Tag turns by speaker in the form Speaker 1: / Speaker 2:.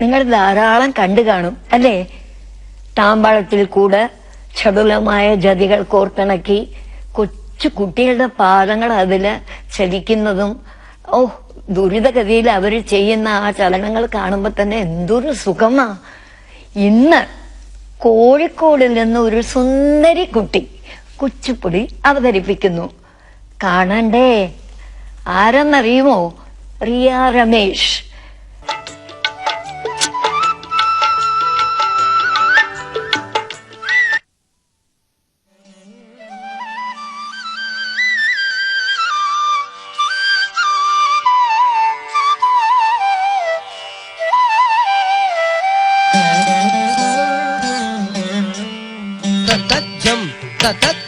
Speaker 1: നിങ്ങൾ ധാരാളം കണ്ടു കാണും അല്ലേ? താമ്പാളത്തിൽ കൂടെ ചടുലമായ ജതികൾ കോർത്തിണക്കി കൊച്ചു കുട്ടികളുടെ പാദങ്ങൾ അതില് ചലിക്കുന്നതും, ഓ ദുരിതഗതിയിൽ അവർ ചെയ്യുന്ന ആ ചലനങ്ങൾ കാണുമ്പോ തന്നെ എന്തൊരു സുഖമാ. ഇന്ന് കോഴിക്കോടിൽ നിന്ന് ഒരു സുന്ദരി കുട്ടി കുച്ചിപ്പുടി അവതരിപ്പിക്കുന്നു. കാണണ്ടേ? ആരെന്നറിയുമോ? റിയ രമേശ്.
Speaker 2: ततज्जम ततत